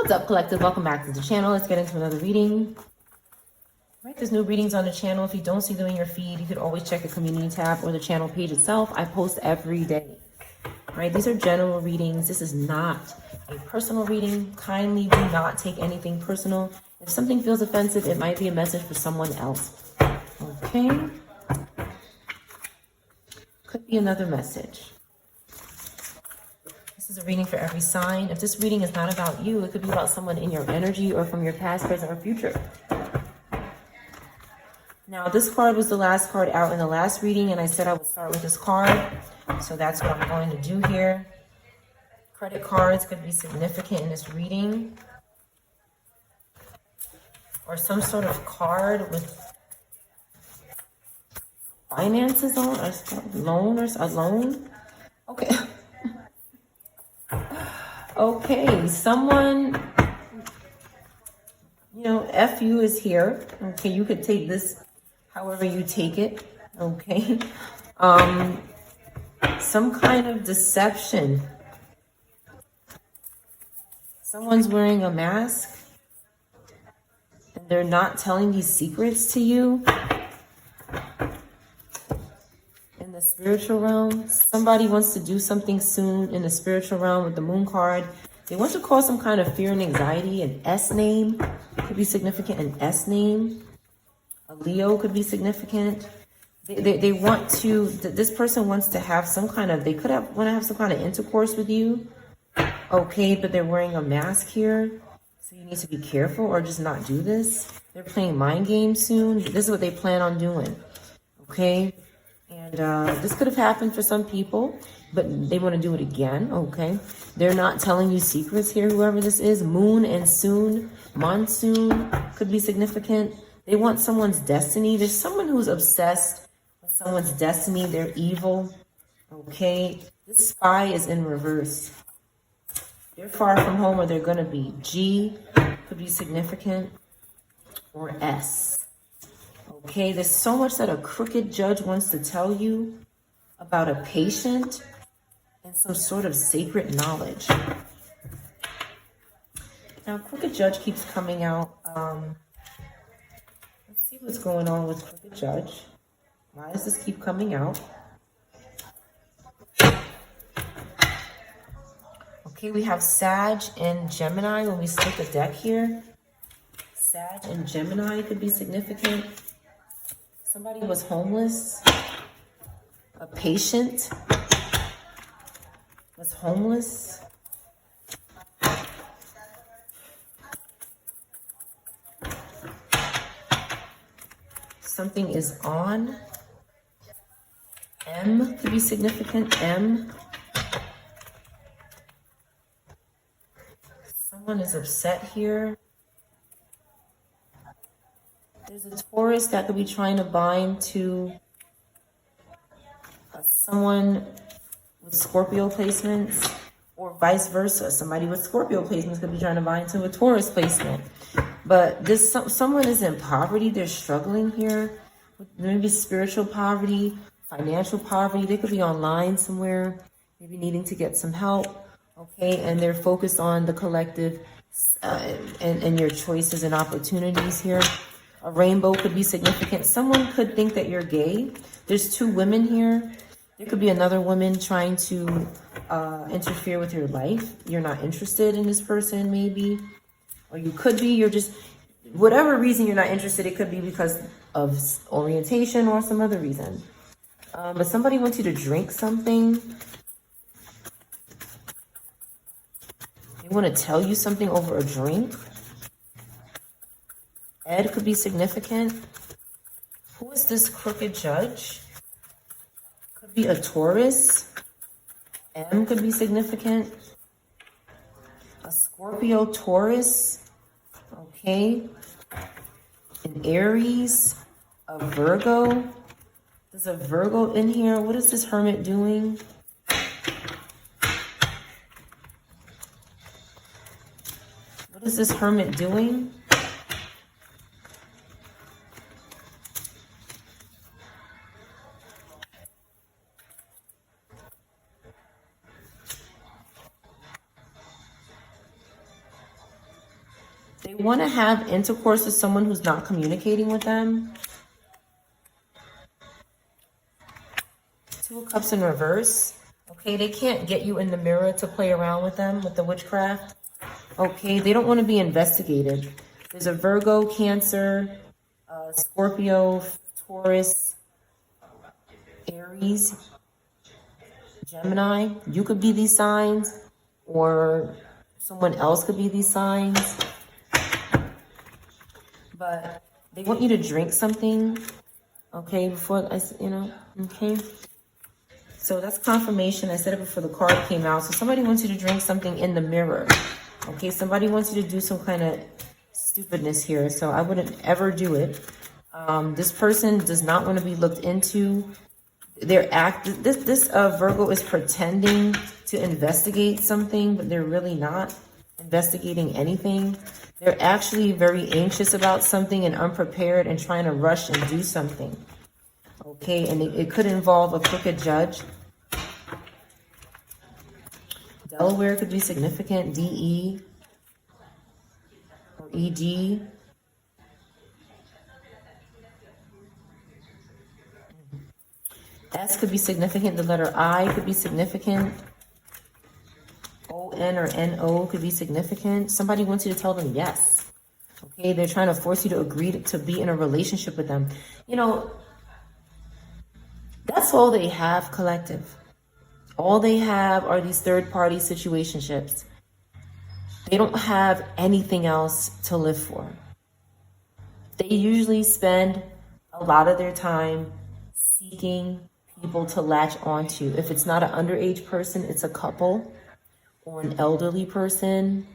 What's up, collective? Welcome back to the channel. Let's get into another reading. Right, there's new readings on the channel. If you don't see them in your feed, you could always check the community tab or the channel page itself. I post every day. Right, these are general readings. This is not a personal reading. Kindly do not take anything personal. If something feels offensive, it might be a message for someone else. Okay. Could be another message. This is a reading for every sign. If this reading is not about you, it could be about someone in your energy or from your past, present, or future. Now, this card was the last card out in the last reading, and I said I would start with this card. So that's what I'm going to do here. Credit cards could be significant in this reading. Or some sort of card with finances on, or loan, or a loan. Okay. Okay, someone, FU is here. Okay, you could take this however you take it. Okay. Some kind of deception. Someone's wearing a mask and they're not telling these secrets to you. In the spiritual realm, somebody wants to do something soon in the spiritual realm with the moon card. They want to cause some kind of fear and anxiety. An S name could be significant. An S name. A Leo could be significant. They want to, this person wants to have some kind of, want to have some kind of intercourse with you. Okay, but they're wearing a mask here. So you need to be careful or just not do this. They're playing mind games soon. This is what they plan on doing. Okay. And this could have happened for some people, but they want to do it again. Okay. They're not telling you secrets here, whoever this is. Moon and soon. Monsoon could be significant. They want someone's destiny. There's someone who's obsessed with someone's destiny. They're evil. Okay. This spy is in reverse. They're far from home, or they're going to be. G could be significant. Or S. Okay. There's so much that a crooked judge wants to tell you about a patient and some sort of sacred knowledge. Now, crooked judge keeps coming out. Let's see what's going on with crooked judge. Why does this keep coming out? Okay, we have Sag and Gemini when we split the deck here. Sag and Gemini could be significant. Somebody was homeless. A patient was homeless. Something is on. M could be significant. M. Someone is upset here. There's a Taurus that could be trying to bind to someone with Scorpio placements, or vice versa. Somebody with Scorpio placements could be trying to bind to a Taurus placement. But someone is in poverty. They're struggling here. Maybe spiritual poverty, financial poverty. They could be online somewhere, maybe needing to get some help. Okay, and they're focused on the collective and your choices and opportunities here. A rainbow could be significant. Someone could think that you're gay. There's two women here. There could be another woman trying to interfere with your life. You're not interested in this person, maybe. Or you could be, you're just, whatever reason you're not interested, it could be because of orientation or some other reason. But somebody wants you to drink something. They want to tell you something over a drink. Ed could be significant. Who is this crooked judge? Could be a Taurus. M could be significant. A Scorpio, Taurus. Okay. An Aries. A Virgo. There's a Virgo in here. What is this Hermit doing? What is this Hermit doing? They want to have intercourse with someone who's not communicating with them. Two of Cups in reverse. Okay, they can't get you in the mirror to play around with them with the witchcraft. Okay, they don't want to be investigated. There's a Virgo, Cancer, Scorpio, Taurus, Aries, Gemini. You could be these signs, or someone else could be these signs. But they want you to drink something, okay, before, okay. So that's confirmation. I said it before the card came out. So somebody wants you to drink something in the mirror, okay? Somebody wants you to do some kind of stupidness here, so I wouldn't ever do it. This person does not want to be looked into. This Virgo is pretending to investigate something, but they're really not investigating anything. They're actually very anxious about something and unprepared and trying to rush and do something. Okay, and it could involve a crooked judge. Delaware could be significant. DE or ED. S could be significant. The letter I could be significant. ON or NO could be significant. Somebody wants you to tell them yes. Okay, they're trying to force you to agree to be in a relationship with them. You know, that's all they have, collective. All they have are these third-party situationships. They don't have anything else to live for. They usually spend a lot of their time seeking people to latch onto. If it's not an underage person, it's a couple or an elderly person.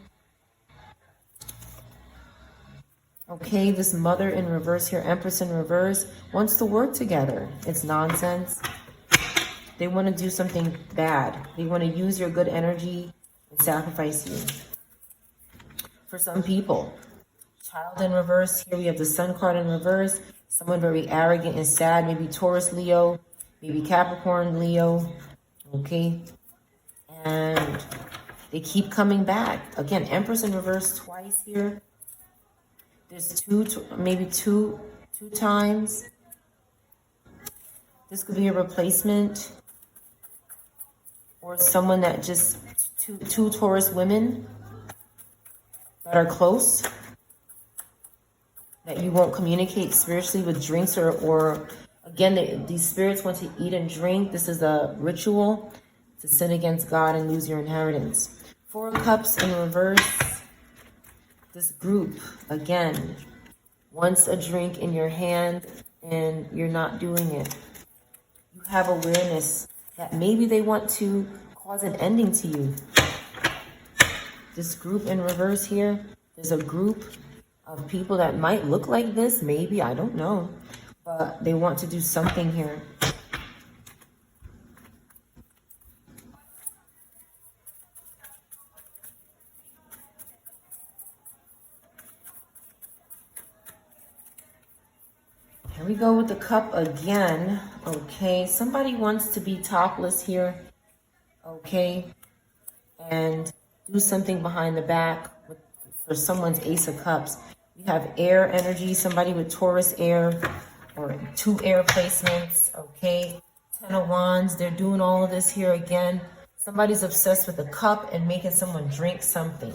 Okay, this Mother in reverse here, Empress in reverse, wants to work together. It's nonsense. They want to do something bad. They want to use your good energy and sacrifice you. For some people, Child in reverse. Here we have the Sun card in reverse. Someone very arrogant and sad. Maybe Taurus, Leo. Maybe Capricorn, Leo. Okay. And they keep coming back. Again, Empress in reverse twice here. There's maybe two times. This could be a replacement. Or someone that just, two Taurus women that are close, that you won't communicate spiritually with drinks or again, these spirits want to eat and drink. This is a ritual to sin against God and lose your inheritance. 4 of Cups in reverse. This group, again, wants a drink in your hand and you're not doing it. You have awareness that maybe they want to cause an ending to you. This group in reverse here, there's a group of people that might look like this, maybe, I don't know, but they want to do something here. Here we go with the Cup again. Okay, somebody wants to be topless here. Okay, and do something behind the back for someone's Ace of Cups. You have air energy, somebody with Taurus air or 2 air placements. Okay, 10 of Wands. They're doing all of this here again. Somebody's obsessed with a cup and making someone drink something.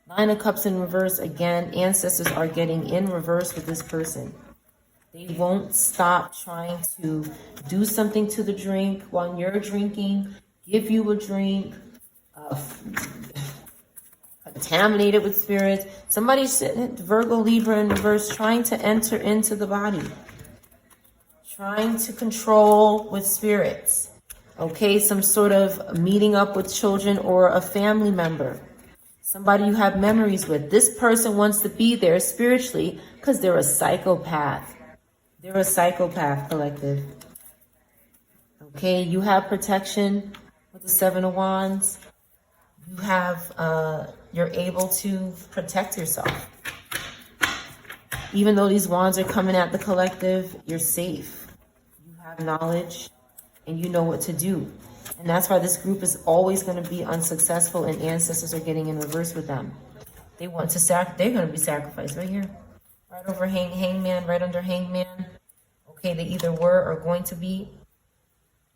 9 of Cups in reverse again. Ancestors are getting in reverse with this person. They won't stop trying to do something to the drink while you're drinking, give you a drink, contaminated with spirits. Somebody's sitting, Virgo, Libra in reverse, trying to enter into the body, trying to control with spirits. Okay, some sort of meeting up with children or a family member, somebody you have memories with. This person wants to be there spiritually because they're a psychopath. They're a psychopath, collective. Okay, you have protection with the 7 of Wands. You have, you're able to protect yourself. Even though these wands are coming at the collective, you're safe. You have knowledge and you know what to do. And that's why this group is always going to be unsuccessful and ancestors are getting in reverse with them. They want to they're going to be sacrificed right here. Right over hangman, right under hangman. Okay, they either were or going to be.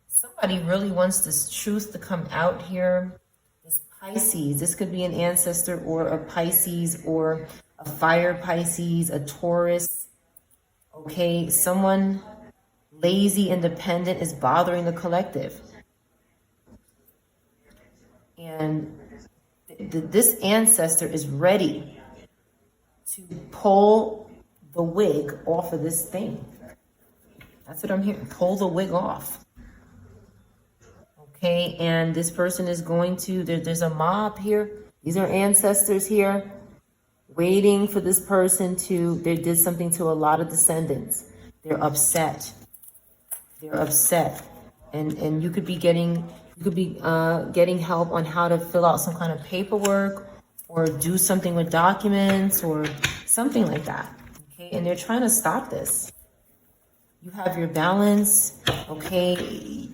Somebody really wants this truth to come out here. This Pisces, this could be an ancestor or a Pisces or a fire Pisces, a Taurus. Okay, someone lazy, independent is bothering the collective. And this ancestor is ready to pull the wig off of this thing. That's what I'm hearing. Pull the wig off. Okay, and this person is going to, there's a mob here. These are ancestors here waiting for this person to, they did something to a lot of descendants. They're upset. They're upset. And you could be getting help on how to fill out some kind of paperwork or do something with documents or something like that. Okay, and they're trying to stop this. You have your balance. Okay,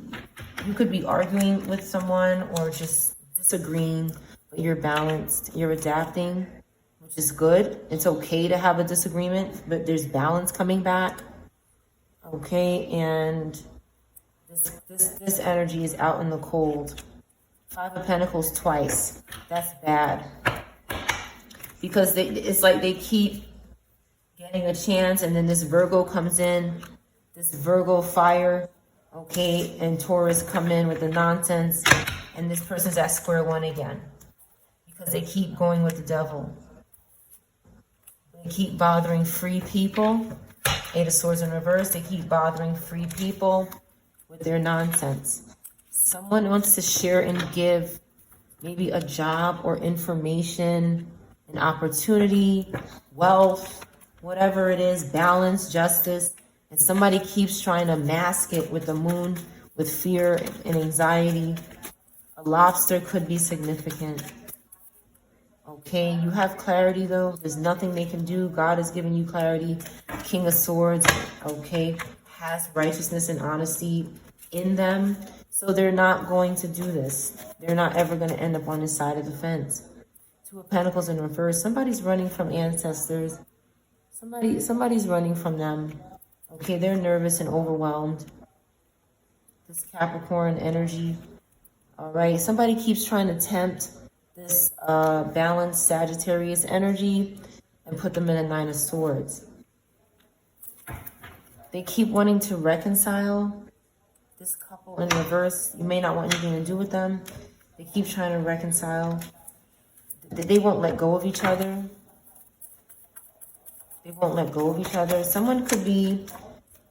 you could be arguing with someone or just disagreeing, but you're balanced. You're adapting, which is good. It's okay to have a disagreement, but there's balance coming back. Okay, and this energy is out in the cold. 5 of Pentacles twice. That's bad. Because it's like they keep getting a chance, and then this Virgo comes in, this Virgo fire, okay, and Taurus come in with the nonsense, and this person's at square one again. Because they keep going with the devil. They keep bothering free people. 8 of Swords in reverse. They keep bothering free people with their nonsense. Someone wants to share and give maybe a job or information, an opportunity, wealth, whatever it is, balance, justice, and somebody keeps trying to mask it with the moon, with fear and anxiety. A lobster could be significant. Okay, you have clarity though. There's nothing they can do. God has given you clarity. King of Swords, okay, has righteousness and honesty in them. So they're not going to do this. They're not ever going to end up on this side of the fence. 2 of Pentacles in reverse. Somebody's running from ancestors. Somebody's running from them. Okay, they're nervous and overwhelmed. This Capricorn energy. All right, somebody keeps trying to tempt this balanced Sagittarius energy and put them in a 9 of Swords. They keep wanting to reconcile. This couple in reverse, you may not want anything to do with them. They keep trying to reconcile. They won't let go of each other. They won't let go of each other. Someone could be,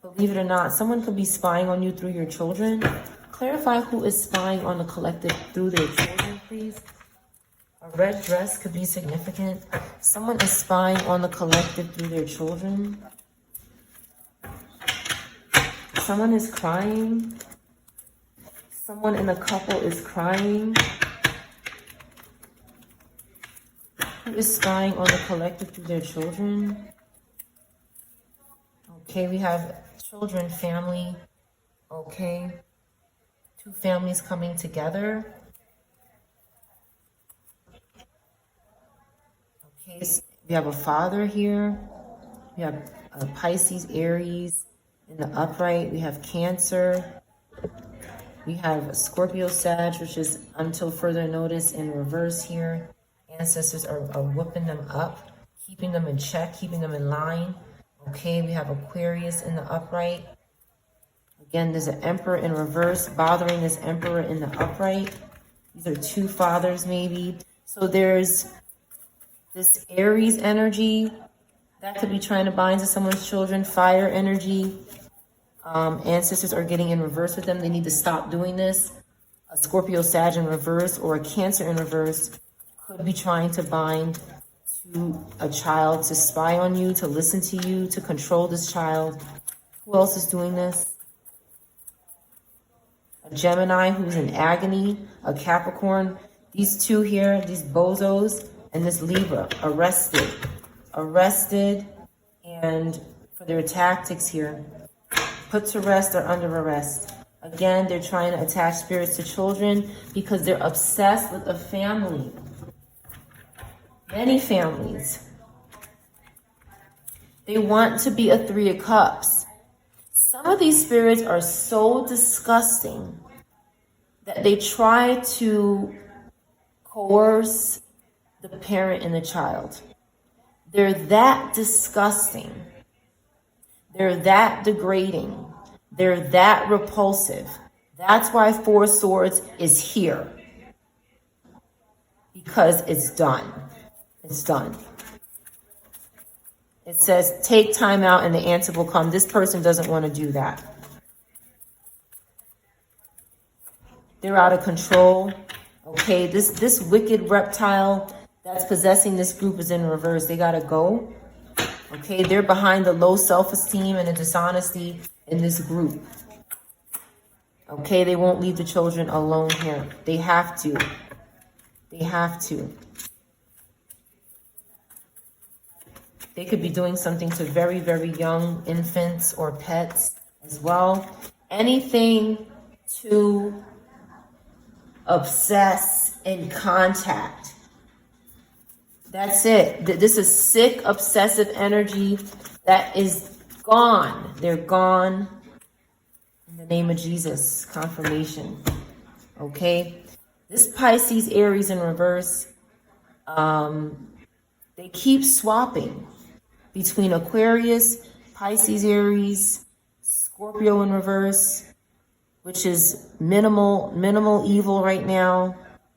believe it or not, someone could be spying on you through your children. Clarify who is spying on the collective through their children, please. A red dress could be significant. Someone is spying on the collective through their children. Someone is crying. Someone in the couple is crying. Who is spying on the collective through their children? Okay, we have children, family. Okay. 2 families coming together. Okay, so we have a father here. We have a Pisces, Aries in the upright. We have Cancer. We have Scorpio, Sag, which is until further notice in reverse here. Ancestors are whooping them up, keeping them in check, keeping them in line. Okay, we have Aquarius in the upright. Again, there's an Emperor in reverse, bothering this Emperor in the upright. These are 2 fathers maybe. So there's this Aries energy that could be trying to bind to someone's children. Fire energy. Ancestors are getting in reverse with them. They need to stop doing this. A Scorpio, Sag in reverse or a Cancer in reverse could be trying to bind to a child, to spy on you, to listen to you, to control this child. Who else is doing this? A Gemini who's in agony, a Capricorn. These 2 here, these bozos, and this Libra, arrested, and for their tactics here, put to rest or under arrest. Again, they're trying to attach spirits to children because they're obsessed with a family. Many families, they want to be a Three of Cups. Some of these spirits are so disgusting that they try to coerce the parent and the child. They're that disgusting. They're that degrading. They're that repulsive. That's why Four Swords is here. Because it's done. It's done. It says, take time out and the answer will come. This person doesn't want to do that. They're out of control. Okay, this wicked reptile that's possessing this group is in reverse. They got to go. Okay, they're behind the low self-esteem and the dishonesty in this group. Okay, they won't leave the children alone here. They have to. They have to. They could be doing something to very, very young infants or pets as well. Anything to obsess and contact. That's it. This is sick, obsessive energy that is gone. They're gone. In the name of Jesus, confirmation. Okay. This Pisces, Aries in reverse, they keep swapping between Aquarius, Pisces, Aries, Scorpio in reverse, which is minimal evil right now.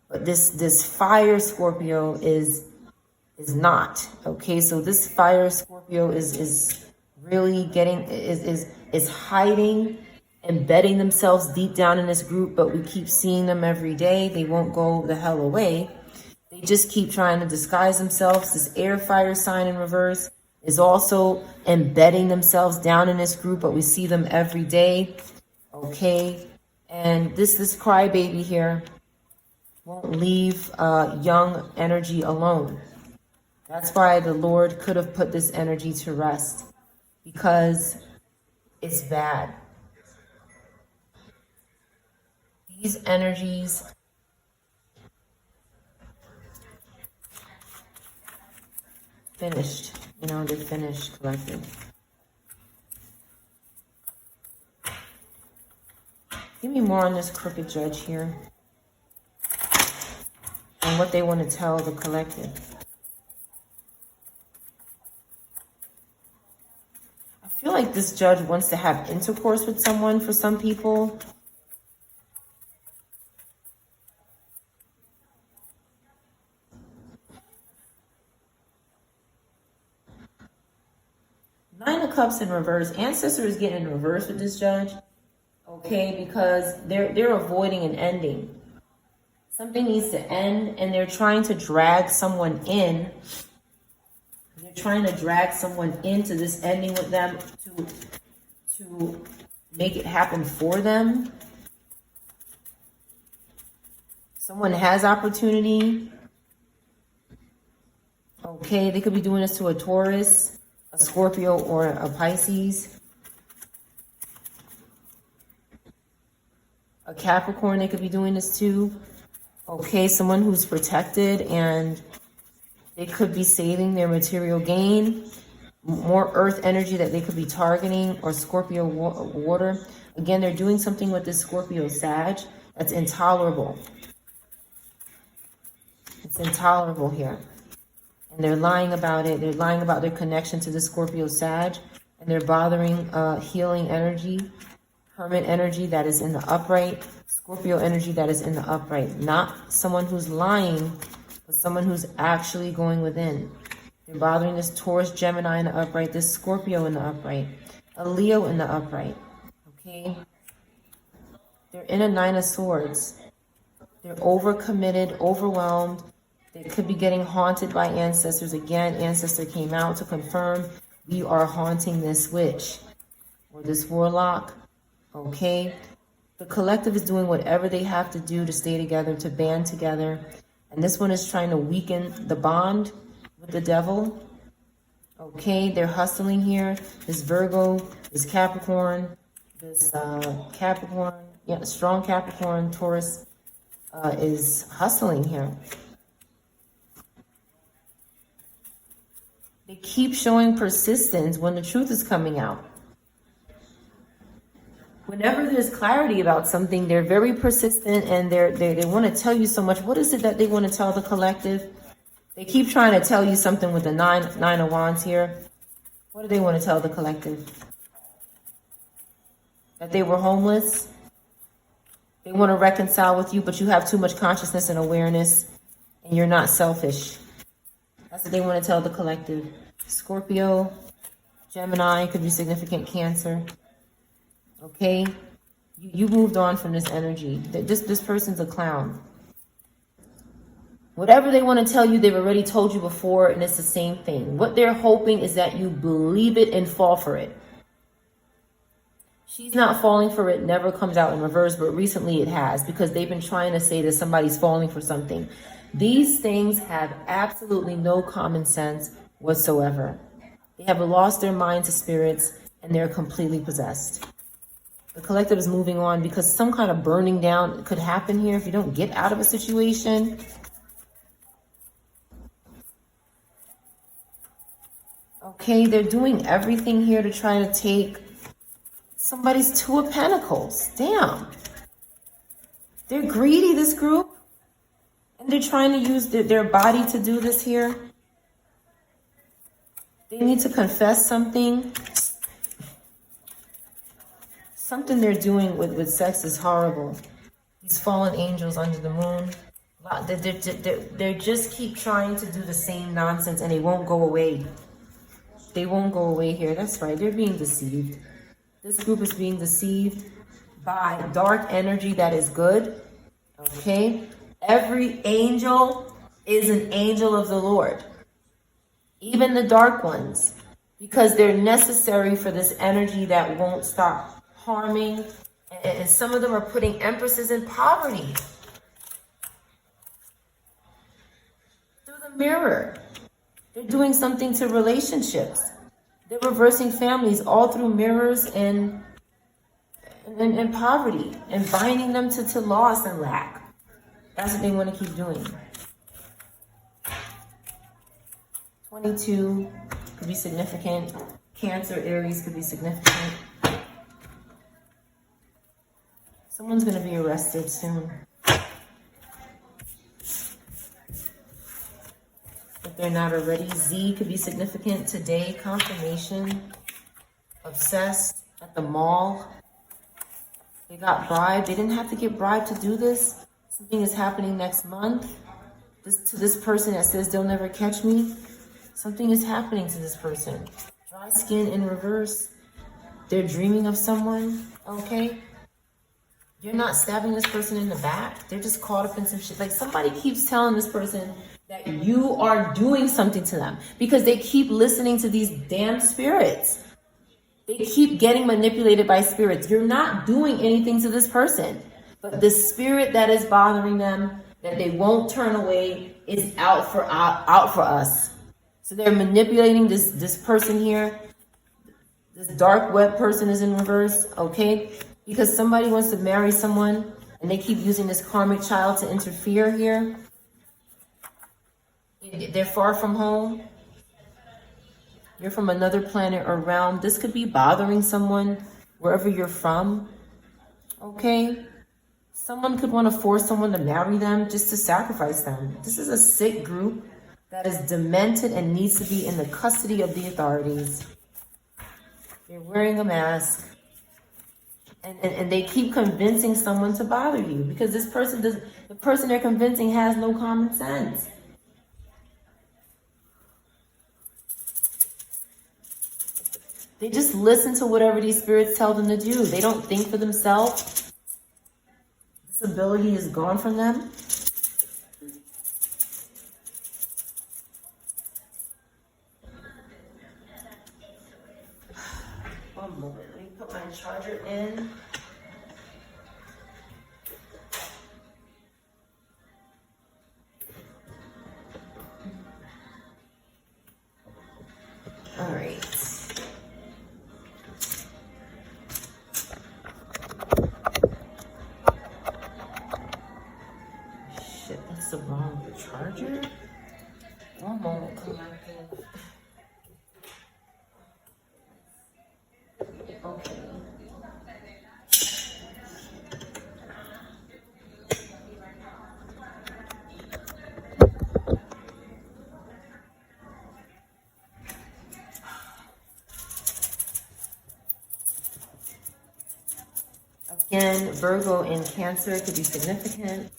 But this fire Scorpio is not. Okay, so this fire Scorpio is really is hiding, embedding themselves deep down in this group, but we keep seeing them every day. They won't go the hell away. They just keep trying to disguise themselves. This air fire sign in reverse is also embedding themselves down in this group, but we see them every day. Okay, and this crybaby here won't leave young energy alone. That's why the Lord could have put this energy to rest, because it's bad. These energies finished. They're finished, collected. Give me more on this crooked judge here and what they want to tell the collective. I feel like this judge wants to have intercourse with someone for some people. Nine of Cups in reverse. Ancestor is getting in reverse with this judge. Okay, because they're avoiding an ending. Something needs to end, and they're trying to drag someone in. They're trying to drag someone into this ending with them to make it happen for them. Someone has opportunity. Okay, they could be doing this to a Taurus, a Scorpio, or a Pisces. A Capricorn, they could be doing this too. Okay, someone who's protected and they could be saving their material gain. More earth energy that they could be targeting, or Scorpio water. Again, they're doing something with this Scorpio Sag that's intolerable. It's intolerable here. And they're lying about it. They're lying about their connection to the Scorpio Sag. And they're bothering healing energy, Hermit energy that is in the upright, Scorpio energy that is in the upright. Not someone who's lying, but someone who's actually going within. They're bothering this Taurus, Gemini in the upright, this Scorpio in the upright, a Leo in the upright. Okay? They're in a Nine of Swords. They're overcommitted, overwhelmed. They could be getting haunted by ancestors. Again, ancestor came out to confirm, we are haunting this witch or this warlock. Okay? The collective is doing whatever they have to do to stay together, to band together. And this one is trying to weaken the bond with the devil. Okay, they're hustling here. This Virgo, this Capricorn, this Capricorn, yeah, strong Capricorn, Taurus is hustling here. They keep showing persistence when the truth is coming out. Whenever there's clarity about something, they're very persistent and they want to tell you so much. What is it that they want to tell the collective? They keep trying to tell you something with the nine of wands here. What do they want to tell the collective? That they were homeless? They want to reconcile with you, but you have too much consciousness and awareness, and you're not selfish. That's what they want to tell the collective. Scorpio, Gemini, could be significant Cancer. Okay? You moved on from this energy. This person's a clown. Whatever they want to tell you, they've already told you before, and it's the same thing. What they're hoping is that you believe it and fall for it. She's not falling for it, never comes out in reverse, but recently it has, because they've been trying to say that somebody's falling for something. These things have absolutely no common sense whatsoever. They have lost their mind to spirits, and they're completely possessed. The collective is moving on because some kind of burning down could happen here if you don't get out of a situation. Okay, they're doing everything here to try to take somebody's Two of Pentacles. Damn. They're greedy, this group. And they're trying to use their body to do this here. They need to confess something. Something they're doing with sex is horrible. These fallen angels under the moon. They just keep trying to do the same nonsense and they won't go away. They won't go away here. That's right. They're being deceived. This group is being deceived by dark energy that is good. Okay? Every angel is an angel of the Lord. Even the dark ones. Because they're necessary for this energy that won't stop harming. And some of them are putting empresses in poverty. Through the mirror. They're doing something to relationships. They're reversing families all through mirrors and poverty. And binding them to loss and lack. That's what they want to keep doing. 22 could be significant. Cancer, Aries could be significant. Someone's going to be arrested soon. If they're not already. Z could be significant today. Confirmation. Obsessed at the mall. They got bribed. They didn't have to get bribed to do this. Something is happening next month. To this person that says they'll never catch me. Something is happening to this person. Dry skin in reverse. They're dreaming of someone. Okay? You're not stabbing this person in the back. They're just caught up in some shit. Like somebody keeps telling this person that you are doing something to them because they keep listening to these damn spirits. They keep getting manipulated by spirits. You're not doing anything to this person, but the spirit that is bothering them, that they won't turn away, is out for us. So they're manipulating this person here. This dark web person is in reverse, okay? Because somebody wants to marry someone and they keep using this karmic child to interfere here. They're far from home. You're from another planet or realm. This could be bothering someone wherever you're from. Okay? Someone could want to force someone to marry them just to sacrifice them. This is a sick group that is demented and needs to be in the custody of the authorities. They're wearing a mask. And they keep convincing someone to bother you because the person they're convincing has no common sense. They just listen to whatever these spirits tell them to do. They don't think for themselves. This ability is gone from them. One moment. Let me put my charger in. All right. Shit, that's the wrong charger. One moment, collective. Again, Virgo and Cancer could be significant.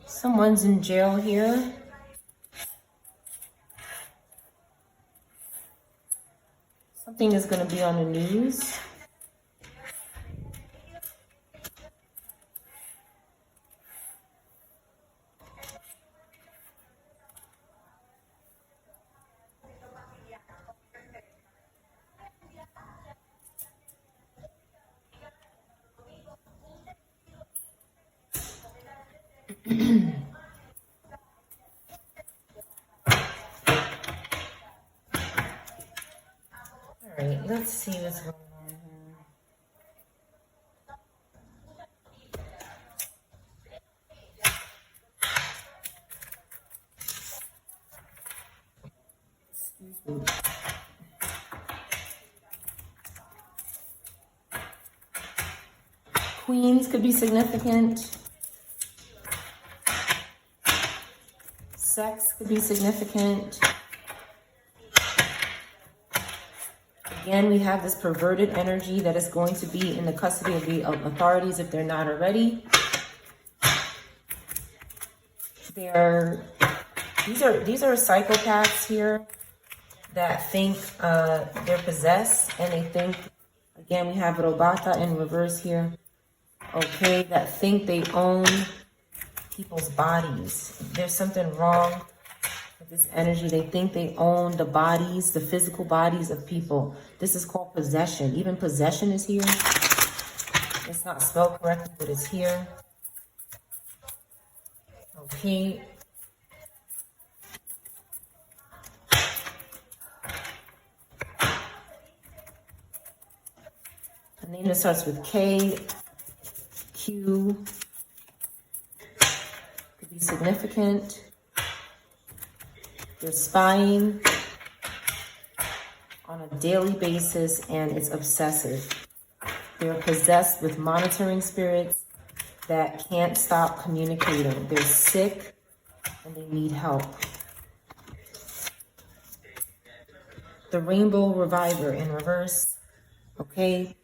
Someone's in jail here. Something is going to be on the news. Alright, let's see what's going on here. Excuse me. Queens could be significant. Sex could be significant. Again, we have this perverted energy that is going to be in the custody of the authorities if they're not already. These are psychopaths here that think they're possessed, and they think, again, we have Robata in reverse here, okay, that think they own people's bodies. There's something wrong with this energy. They think they own the bodies, the physical bodies of people. This is called possession. Even possession is here. It's not spelled correctly, but it's here. Okay. A name that starts with K, Q, could be significant. They're spying on a daily basis, and it's obsessive. They're possessed with monitoring spirits that can't stop communicating. They're sick and they need help. The Rainbow Reviver in reverse. Okay.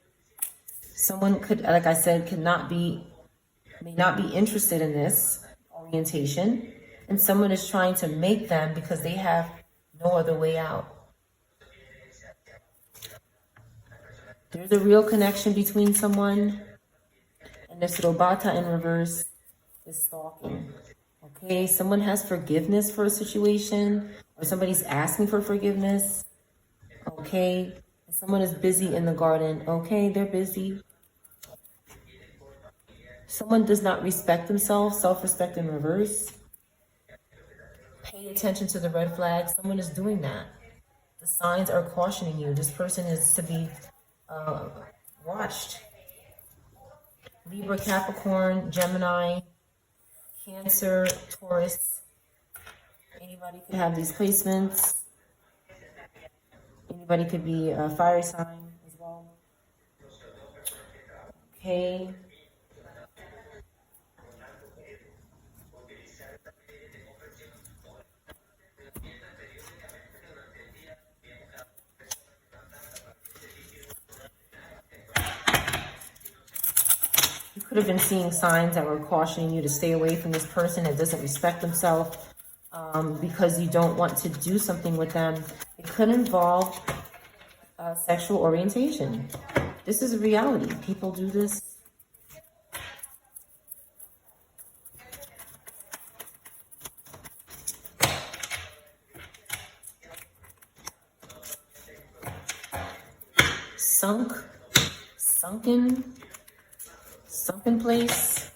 Someone could, like I said, may not be interested in this orientation. And someone is trying to make them because they have no other way out. There's a real connection between someone and this Robata in reverse is stalking. Okay, someone has forgiveness for a situation, or somebody's asking for forgiveness. Okay, someone is busy in the garden. Okay, they're busy. Someone does not respect themselves, self-respect in reverse. Pay attention to the red flags. Someone is doing that. The signs are cautioning you. This person is to be watched. Libra, Capricorn, Gemini, Cancer, Taurus. Anybody could have these placements. Anybody could be a fire sign as well. Okay. You could have been seeing signs that were cautioning you to stay away from this person that doesn't respect themselves because you don't want to do something with them. It could involve sexual orientation. This is a reality. People do this. Sunken place.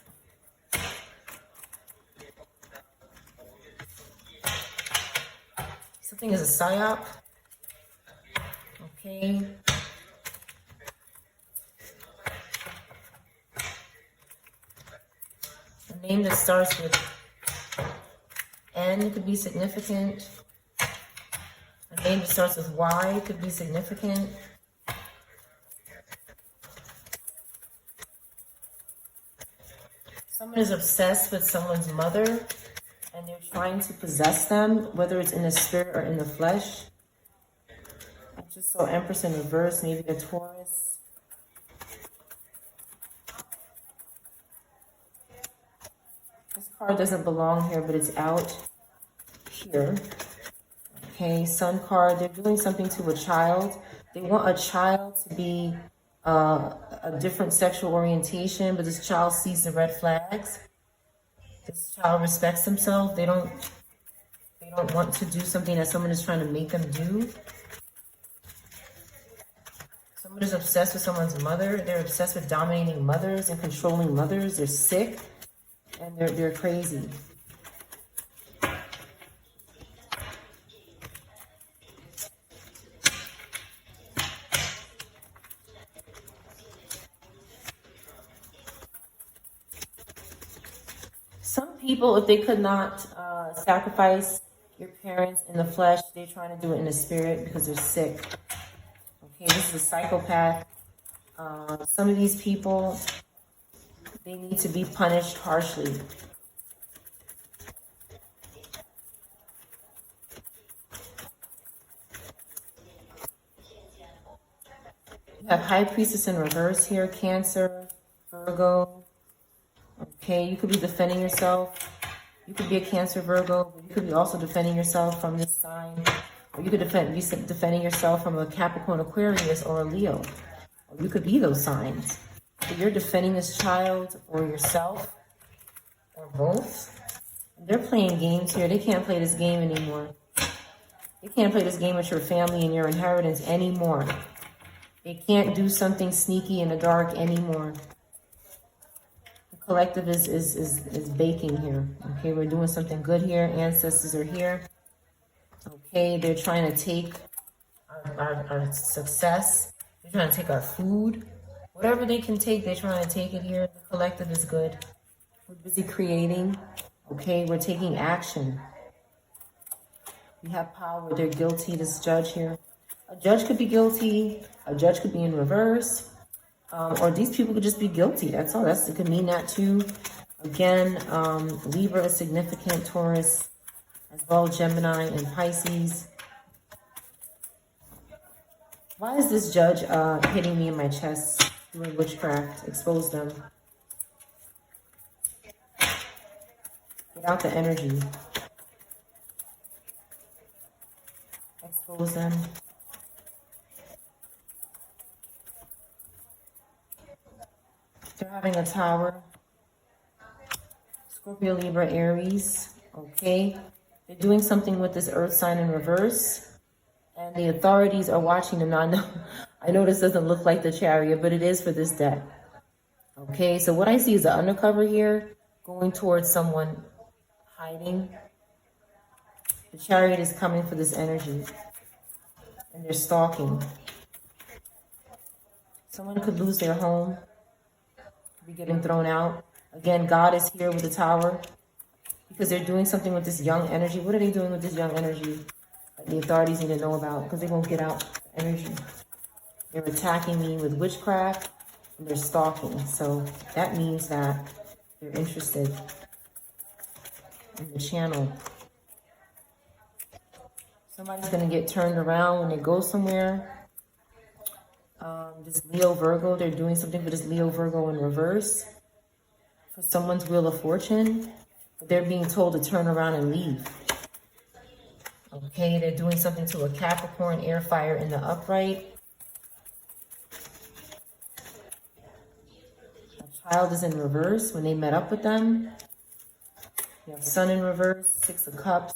Something is a psyop. Okay. A name that starts with N could be significant. A name that starts with Y could be significant. Someone is obsessed with someone's mother and they're trying to possess them, whether it's in the spirit or in the flesh. I just saw Empress in reverse, maybe a Taurus. This card doesn't belong here, but it's out here. Okay, Sun card, they're doing something to a child. They want a child to be a different sexual orientation, but this child sees the red flags. This child respects themselves. They don't want to do something that someone is trying to make them do. Someone is obsessed with someone's mother. They're obsessed with dominating mothers and controlling mothers. They're sick and they're crazy. Some people, if they could not sacrifice your parents in the flesh, they're trying to do it in the spirit because they're sick. Okay, this is a psychopath. Some of these people, they need to be punished harshly. You have High Priestess in reverse here, Cancer, Virgo. Okay, you could be defending yourself. You could be a Cancer, Virgo, but you could be also defending yourself from this sign. Or you could be defending yourself from a Capricorn, Aquarius, or a Leo. Or you could be those signs. But you're defending this child or yourself, or both. They're playing games here. They can't play this game anymore. They can't play this game with your family and your inheritance anymore. They can't do something sneaky in the dark anymore. Collective is baking here. Okay, we're doing something good here. Ancestors are here. Okay, they're trying to take our success. They're trying to take our food. Whatever they can take, they're trying to take it here. The collective is good. We're busy creating. Okay, we're taking action. We have power. They're guilty. This judge here. A judge could be guilty. A judge could be in reverse. Or these people could just be guilty. That's all. It could mean that too. Again, Libra is significant, Taurus, as well, Gemini and Pisces. Why is this judge hitting me in my chest, doing witchcraft? Expose them. Get out the energy. Expose them. They're having a tower. Scorpio, Libra, Aries. Okay. They're doing something with this earth sign in reverse. And the authorities are watching them. Now, I know this doesn't look like the Chariot, but it is for this deck. Okay. So what I see is the undercover here going towards someone hiding. The Chariot is coming for this energy. And they're stalking. Someone could lose their home. Be getting thrown out. Again, God is here with the tower because they're doing something with this young energy. What are they doing with this young energy that the authorities need to know about? Because they won't get out the energy. They're attacking me with witchcraft and they're stalking. So that means that they're interested in the channel. Somebody's going to get turned around when they go somewhere. This Leo Virgo, they're doing something for this Leo Virgo in reverse. For someone's Wheel of Fortune. But they're being told to turn around and leave. Okay, they're doing something to a Capricorn, air fire in the upright. A child is in reverse when they met up with them. You have Sun in reverse, Six of Cups.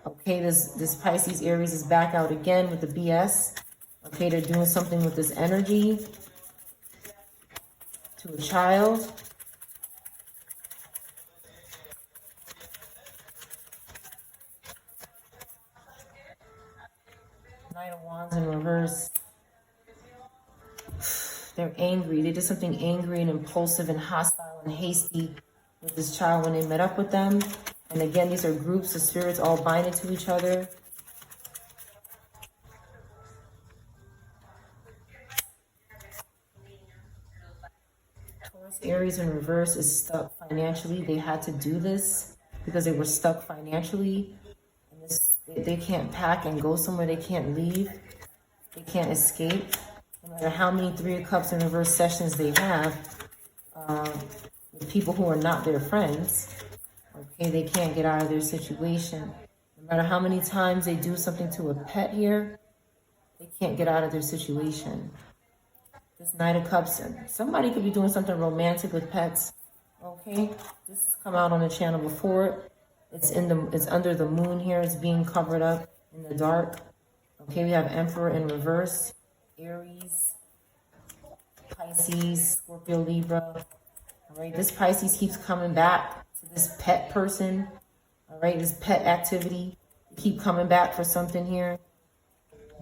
Okay, this Pisces, Aries is back out again with the BS. Okay, they're doing something with this energy to a child. Knight of Wands in reverse. They're angry. They did something angry and impulsive and hostile and hasty with this child when they met up with them. And again, these are groups of spirits all binding to each other. Taurus, Aries in reverse is stuck financially. They had to do this because they were stuck financially. And they can't pack and go somewhere. They can't leave. They can't escape. No matter how many Three of Cups in reverse sessions they have, with people who are not their friends, okay, they can't get out of their situation. No matter how many times they do something to a pet here, they can't get out of their situation. This Knight of Cups, somebody could be doing something romantic with pets, okay? This has come out on the channel before. It's under the moon here. It's being covered up in the dark. Okay, we have Emperor in reverse, Aries, Pisces, Scorpio, Libra. All right, this Pisces keeps coming back to this pet person. All right, this pet activity. They keep coming back for something here.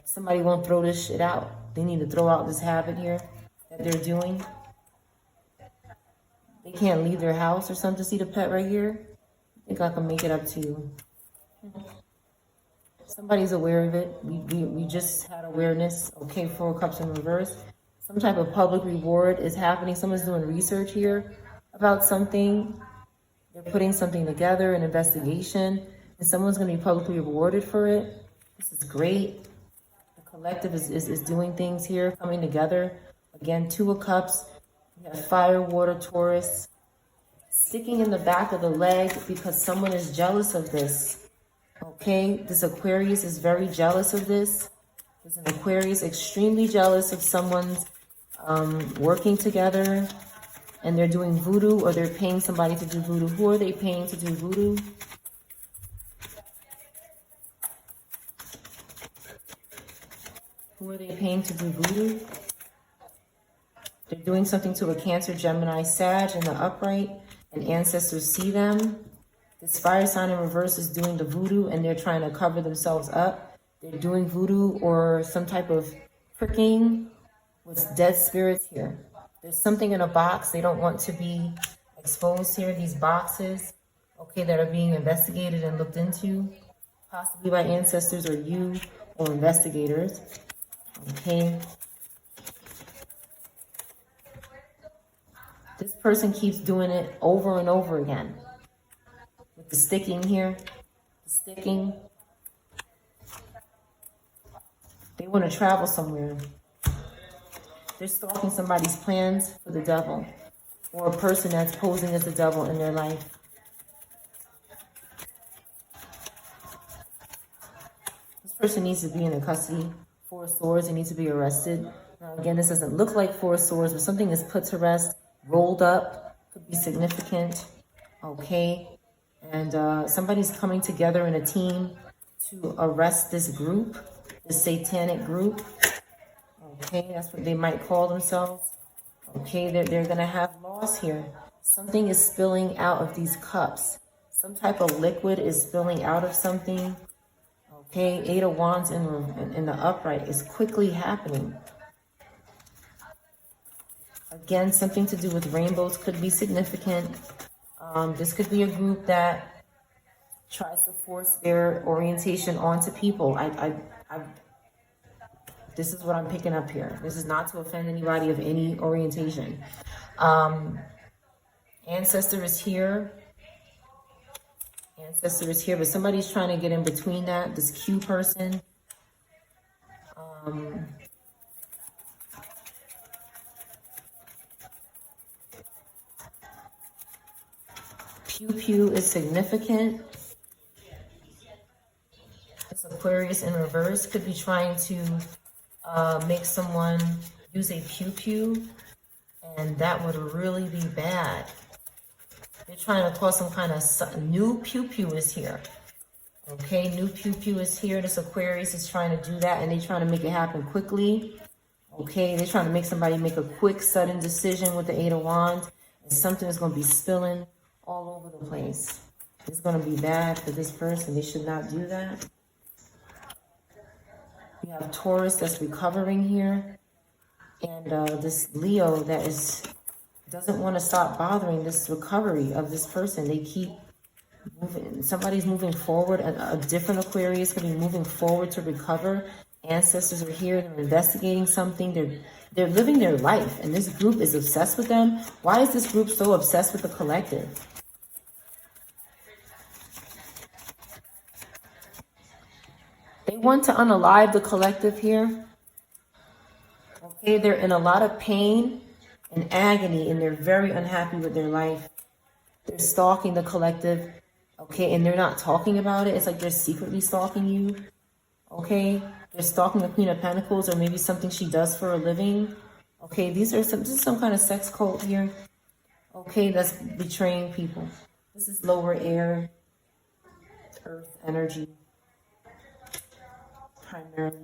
Somebody won't throw this shit out. They need to throw out this habit here that they're doing. They can't leave their house or something. See the pet right here? I think I can make it up to you. Somebody's aware of it. We just had awareness. Okay, Four of Cups in reverse. Some type of public reward is happening. Someone's doing research here about something. They're putting something together, an investigation, and someone's going to be publicly rewarded for it. This is great. The collective is doing things here, coming together. Again, Two of Cups. We have fire, water, Taurus. Sticking in the back of the leg because someone is jealous of this. Okay, this Aquarius is very jealous of this. There's an Aquarius extremely jealous of someone's working together and they're doing voodoo, or they're paying somebody to do voodoo. Who are they paying to do voodoo? Who are they paying to do voodoo? They're doing something to a Cancer, Gemini, Sag in the upright, and ancestors see them. This fire sign in reverse is doing the voodoo and they're trying to cover themselves up. They're doing voodoo or some type of pricking with dead spirits here. There's something in a box. They don't want to be exposed here. These boxes, okay, that are being investigated and looked into, possibly by ancestors or you or investigators. Okay. This person keeps doing it over and over again. With the sticking here, the sticking. They want to travel somewhere. They're stalking somebody's plans for the devil, or a person that's posing as the devil in their life. This person needs to be in custody. Four of Swords, they need to be arrested. Now, again, this doesn't look like Four of Swords, but something is put to rest, rolled up, could be significant. Okay. And somebody's coming together in a team to arrest this group, this satanic group. Okay, that's what they might call themselves. Okay, they're going to have loss here. Something is spilling out of these cups. Some type of liquid is spilling out of something. Okay, Eight of Wands in the upright is quickly happening. Again, something to do with rainbows could be significant. This could be a group that tries to force their orientation onto people. This is what I'm picking up here. This is not to offend anybody of any orientation. Ancestor is here. Ancestor is here, but somebody's trying to get in between that. This Q person. Pew Pew is significant. This Aquarius in reverse could be trying to make someone use a Pew Pew, and that would really be bad. They're trying to cause some kind of new Pew Pew is here. Okay, new Pew Pew is here. This Aquarius is trying to do that, and they're trying to make it happen quickly. Okay, they're trying to make somebody make a quick, sudden decision with the Eight of Wands, and something is going to be spilling all over the place. It's going to be bad for this person. They should not do that. We have Taurus that's recovering here. And this Leo that doesn't want to stop bothering this recovery of this person. They keep Somebody's moving forward. A different Aquarius could be moving forward to recover. Ancestors are here. They're investigating something. They're living their life, and this group is obsessed with them. Why is this group so obsessed with the collective? They want to unalive the collective here. Okay, they're in a lot of pain and agony, and they're very unhappy with their life. They're stalking the collective, okay, and they're not talking about it. It's like they're secretly stalking you, okay? They're stalking the Queen of Pentacles, or maybe something she does for a living. Okay, this is some kind of sex cult here. Okay, that's betraying people. This is lower air, earth energy, primarily.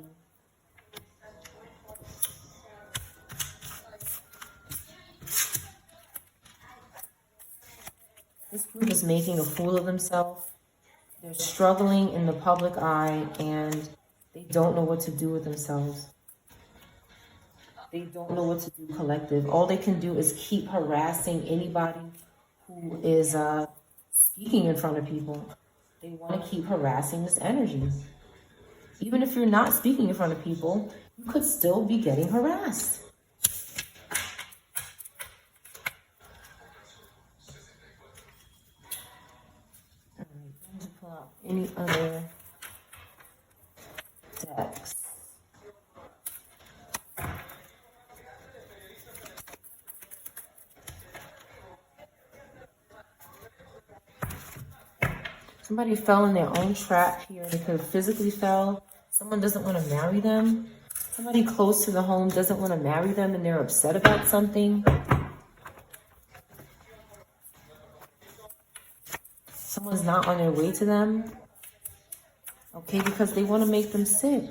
This group is making a fool of themselves. They're struggling in the public eye, and they don't know what to do with themselves. They don't know what to do collective. All they can do is keep harassing anybody who is speaking in front of people. They want to keep harassing this energy. Even if you're not speaking in front of people, you could still be getting harassed. All right, let me pull out any other decks. Somebody fell in their own trap here. They could have physically fell. Someone doesn't want to marry them. Somebody close to the home doesn't want to marry them, and they're upset about something. Someone's not on their way to them. Okay, because they want to make them sick.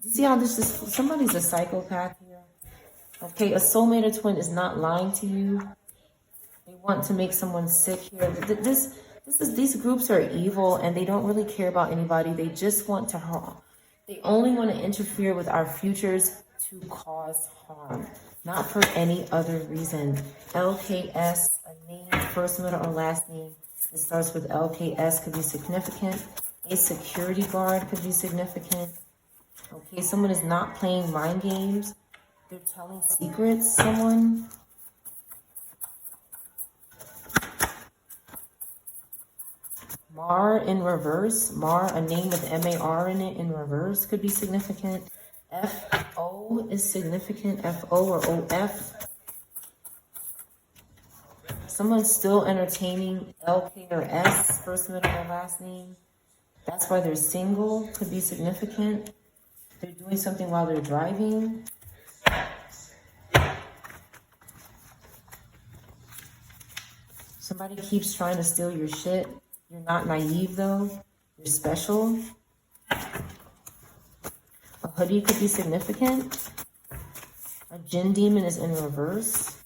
You see how this is? Somebody's a psychopath here. Okay, a soulmate or twin is not lying to you. They want to make someone sick here. These groups are evil, and they don't really care about anybody. They just want to harm. They only want to interfere with our futures to cause harm, not for any other reason. LKS, a name, first, middle, or last name. It starts with LKS, could be significant. A security guard could be significant. Okay, someone is not playing mind games. They're telling secrets, someone. Mar in reverse. Mar, a name with M-A-R in it in reverse, could be significant. F-O is significant. F-O or O-F. Someone's still entertaining L-K or S, first, middle, or last name. That's why they're single, could be significant. They're doing something while they're driving. Somebody keeps trying to steal your shit. You're not naive, though. You're special. A hoodie could be significant. A Jinn demon is in reverse.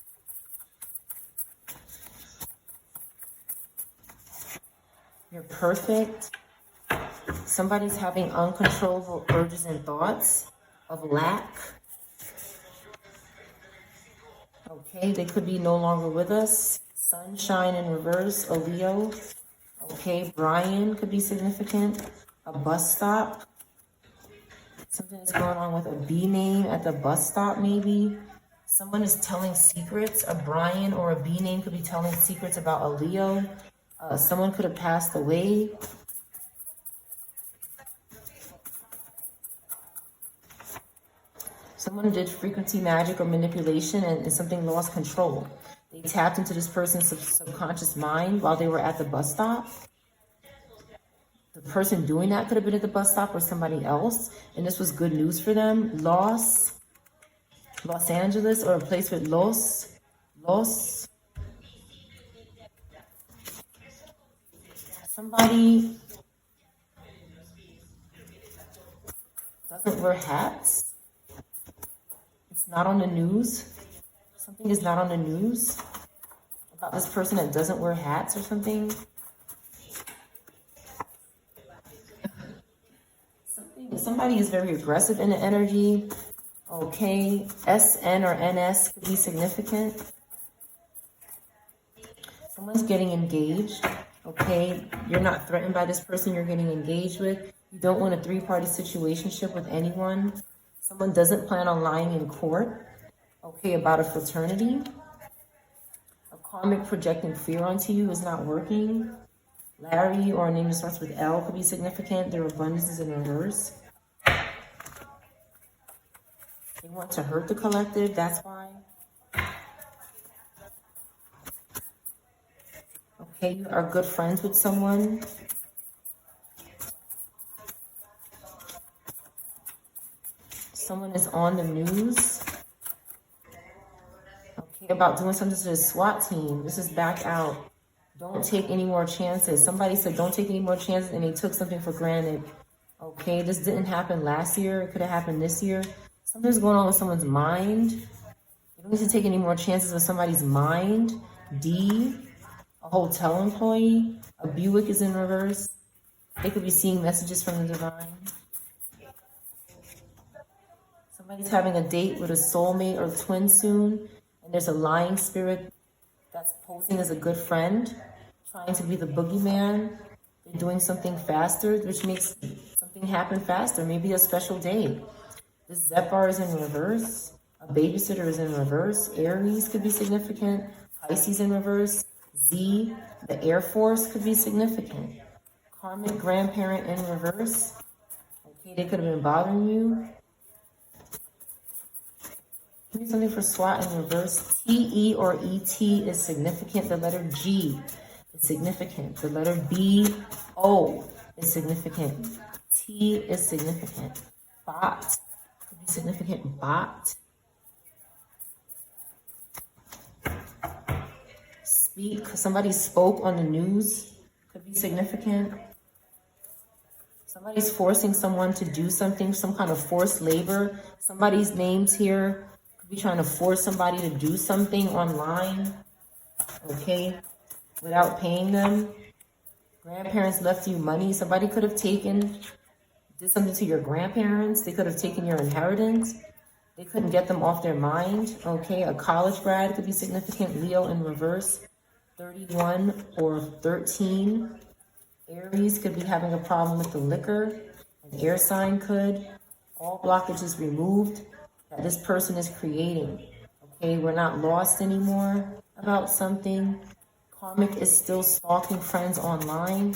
You're perfect. Somebody's having uncontrollable urges and thoughts of lack. Okay, they could be no longer with us. Sunshine in reverse, a Leo. Okay, Brian could be significant. A bus stop. Something is going on with a B name at the bus stop, maybe. Someone is telling secrets. A Brian or a B name could be telling secrets about a Leo. Someone could have passed away. Someone did frequency magic or manipulation, and something lost control. They tapped into this person's subconscious mind while they were at the bus stop. The person doing that could have been at the bus stop or somebody else, and this was good news for them. Los Angeles, or a place with Los. Somebody doesn't wear hats. It's not on the news. Something is not on the news about this person that doesn't wear hats or something. Somebody is very aggressive in the energy. Okay, SN or NS could be significant. Someone's getting engaged. Okay, you're not threatened by this person you're getting engaged with. You don't want a three-party situationship with anyone. Someone doesn't plan on lying in court, okay, about a fraternity. A karmic projecting fear onto you is not working. Larry, or a name that starts with L, could be significant. Their abundance is in reverse. They want to hurt the collective, that's why. Okay, you are good friends with someone. Someone is on the news. Okay, about doing something to the SWAT team. This is back out. Don't take any more chances. Somebody said don't take any more chances and they took something for granted. Okay, this didn't happen last year. It could have happened this year. Something's going on with someone's mind. You don't need to take any more chances with somebody's mind. D, a hotel employee. A Buick is in reverse. They could be seeing messages from the divine. Somebody's having a date with a soulmate or twin soon, and there's a lying spirit that's posing as a good friend, trying to be the boogeyman. They're doing something faster, which makes something happen faster, maybe a special date. The Zephyr is in reverse. A babysitter is in reverse. Aries could be significant. Pisces in reverse. Z, the Air Force, could be significant. Karmic grandparent in reverse. Okay, they could have been bothering you. Give me something for SWAT in reverse. T, E, or ET is significant. The letter G is significant. The letter B, O is significant. T is significant. Bot could be significant. Bot. Speak. Somebody spoke on the news. Could be significant. Somebody's forcing someone to do something, some kind of forced labor. Somebody's name's here. Be trying to force somebody to do something online, okay, without paying them. Grandparents left you money. Somebody could have did something to your grandparents. They could have taken your inheritance. They couldn't get them off their mind, okay. A college grad could be significant. Leo in reverse, 31 or 13. Aries could be having a problem with the liquor. An air sign could. All blockages removed that this person is creating. Okay, we're not lost anymore about something. Karmic is still stalking friends online.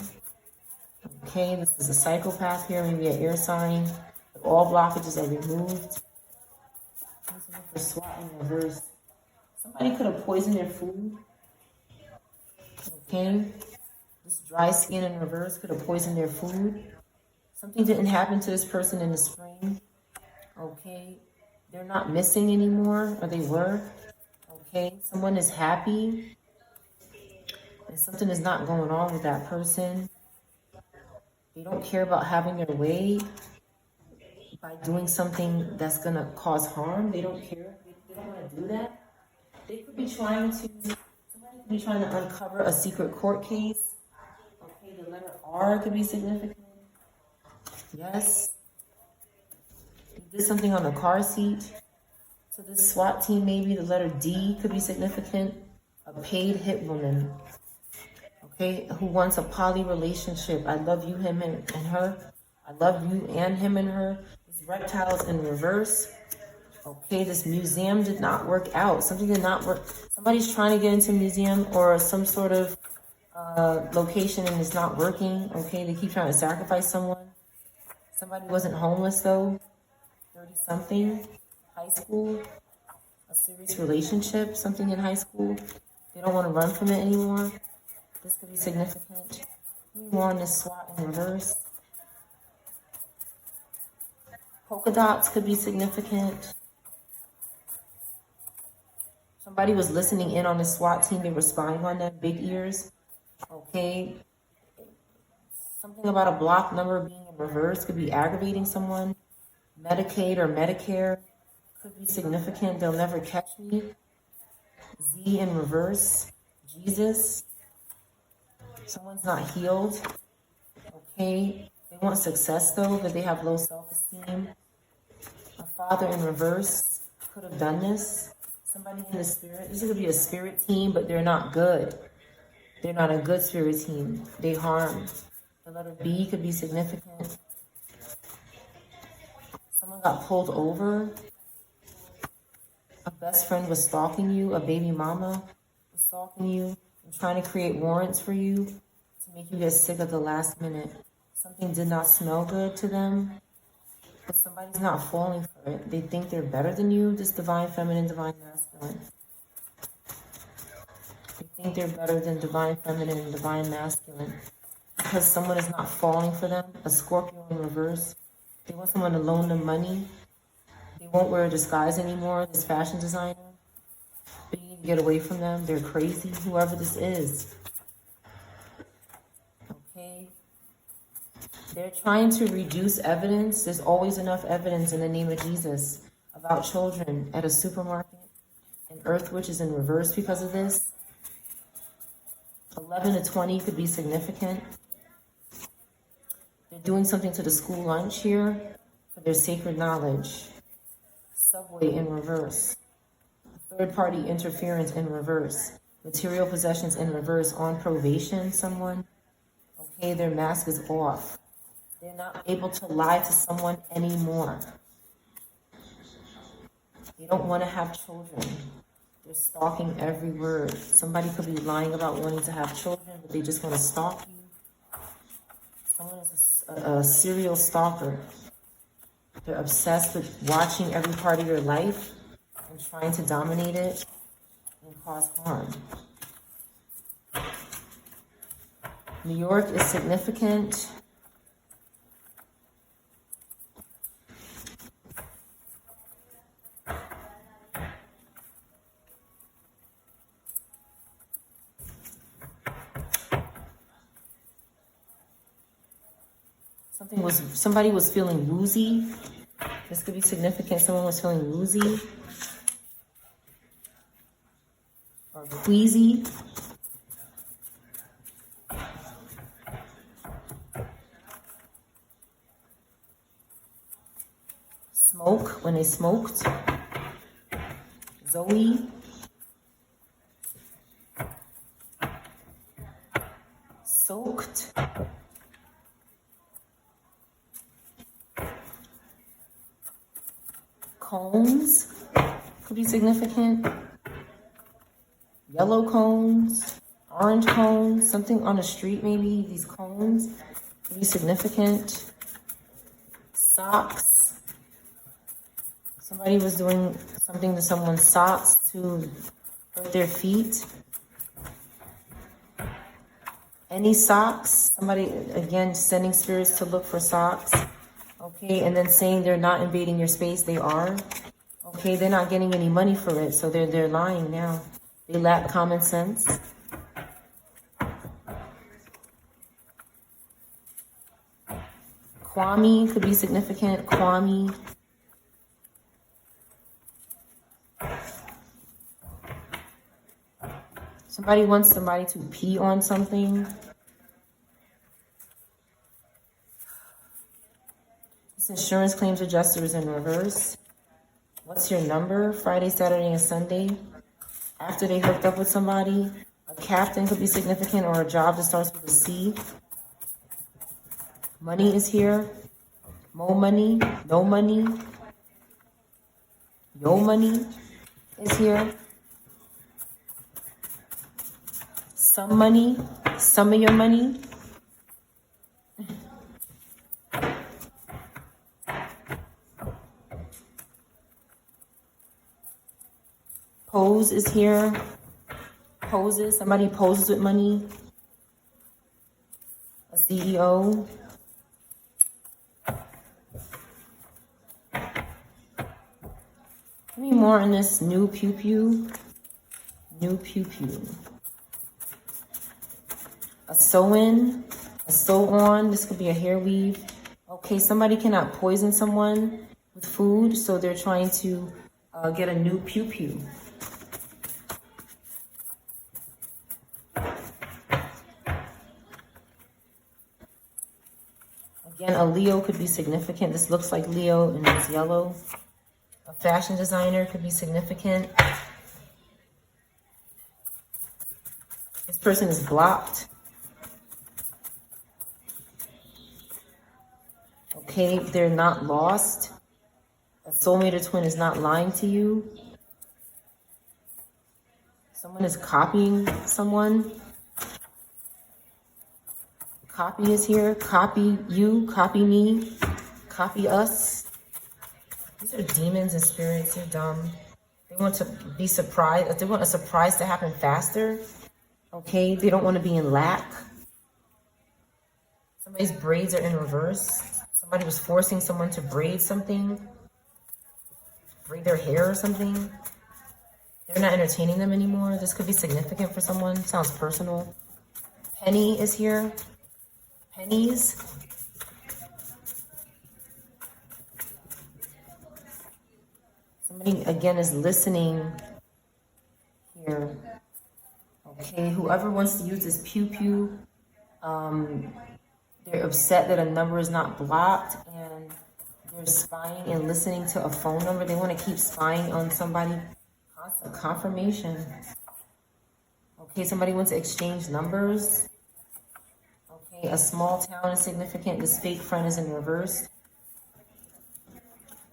Okay, this is a psychopath here, maybe an air sign. But all blockages are removed. For SWAT in reverse. Somebody could have poisoned their food. Okay, this dry skin in reverse could have poisoned their food. Something didn't happen to this person in the spring. Okay. They're not missing anymore, or they were. Okay, someone is happy, and something is not going on with that person. They don't care about having their way by doing something that's gonna cause harm. They don't care. They don't want to do that. They could be somebody could be trying to uncover a secret court case. Okay, the letter R could be significant. Yes. Did something on the car seat. So this SWAT team, maybe the letter D could be significant. A paid hit woman, okay, who wants a poly relationship. I love you, him and her. I love you and him and her. This reptile's in reverse. Okay, this museum did not work out. Something did not work. Somebody's trying to get into a museum or some sort of location and it's not working. Okay, they keep trying to sacrifice someone. Somebody wasn't homeless though. 30-something, high school, a serious relationship, something in high school. They don't want to run from it anymore. This could be significant. We want this SWAT in reverse. Polka dots could be significant. Somebody was listening in on the SWAT team. They were spying on them, big ears. Okay. Something about a block number being in reverse could be aggravating someone. Medicaid or Medicare could be significant. They'll never catch me. Z in reverse. Jesus. Someone's not healed. Okay. They want success though, but they have low self-esteem. A father in reverse could have done this. Somebody in the spirit. This could be a spirit team, but they're not good. They're not a good spirit team. They harm. The letter B could be significant. Someone got pulled over. A best friend was stalking you. A baby mama was stalking you and trying to create warrants for you to make you get sick at the last minute. Something did not smell good to them, but somebody's not falling for it. They think they're better than you, this divine feminine, divine masculine. They think they're better than divine feminine and divine masculine because someone is not falling for them. A Scorpio in reverse. They want someone to loan them money. They won't wear a disguise anymore, this fashion designer. But you need to get away from them. They're crazy, whoever this is. Okay? They're trying to reduce evidence. There's always enough evidence in the name of Jesus about children at a supermarket. And Earth Witch is in reverse because of this. 11 to 20 could be significant. They're doing something to the school lunch here for their sacred knowledge. Subway in reverse. Third-party interference in reverse. Material possessions in reverse. On probation, someone. Okay, their mask is off. They're not able to lie to someone anymore. They don't want to have children. They're stalking every word. Somebody could be lying about wanting to have children, but they just want to stalk you. Someone is a serial stalker. They're obsessed with watching every part of your life and trying to dominate it and cause harm. New York is significant. Somebody was feeling woozy. This could be significant. Someone was feeling woozy or queasy. Smoke, when they smoked. Zoe. Soaked. Cones could be significant. Yellow cones, orange cones, something on the street maybe. These cones could be significant. Socks. Somebody was doing something to someone's socks to hurt their feet. Any socks. Somebody, again, sending spirits to look for socks. Okay, and then saying they're not invading your space, they are. Okay, they're not getting any money for it, so they're lying now. They lack common sense. Kwame could be significant. Kwame. Somebody wants somebody to pee on something. Insurance claims adjuster is in reverse. What's your number? Friday, Saturday, and Sunday. After they hooked up with somebody. A captain could be significant, or a job that starts with a C. Money is here. More money. No money. Your money is here. Some money. Some of your money. Pose is here. Poses. Somebody poses with money. A CEO. Give me more on this new pew pew. New pew pew. A sew-in. A sew-on. This could be a hair weave. Okay, somebody cannot poison someone with food, so they're trying to get a new pew pew. Again, a Leo could be significant. This looks like Leo and it's yellow. A fashion designer could be significant. This person is blocked. Okay, they're not lost. A soulmate or twin is not lying to you. Someone is copying someone. Copy is here. Copy you, copy me, copy us. These are demons and spirits. You're dumb. They want to be surprised. They want a surprise to happen faster. Okay, they don't want to be in lack. Somebody's braids are in reverse. Somebody was forcing someone to braid something. Braid their hair or something. They're not entertaining them anymore. This could be significant for someone. Sounds personal. Penny is here. Pennies. Somebody, again, is listening here. Okay, whoever wants to use this pew-pew, they're upset that a number is not blocked, and they're spying and listening to a phone number. They want to keep spying on somebody. Constant confirmation. Okay, somebody wants to exchange numbers. Okay, a small town is significant. This fake friend is in reverse.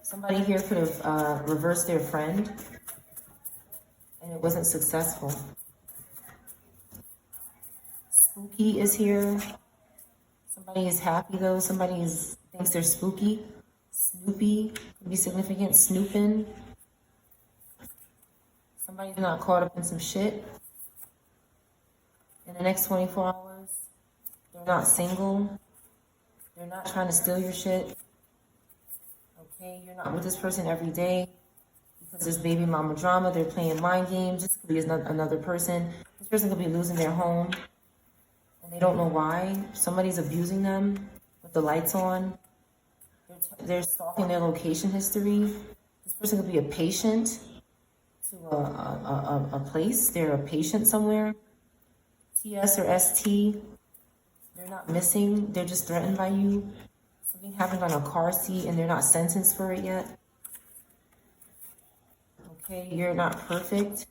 Somebody here could have reversed their friend, and it wasn't successful. Spooky is here. Somebody is happy though. Somebody thinks they're spooky. Snoopy could be significant. Snooping. Somebody's not caught up in some shit. In the next 24 hours, they're not single. They're not trying to steal your shit. Okay, you're not with this person every day because there's baby mama drama. They're playing mind games. This could be another person. This person could be losing their home and they don't know why. Somebody's abusing them with the lights on. They're stalking their location history. This person could be a patient to a place. They're a patient somewhere. TS or ST. They're not missing. They're just threatened by you. Something happened on a car seat and they're not sentenced for it yet. Okay, you're not perfect.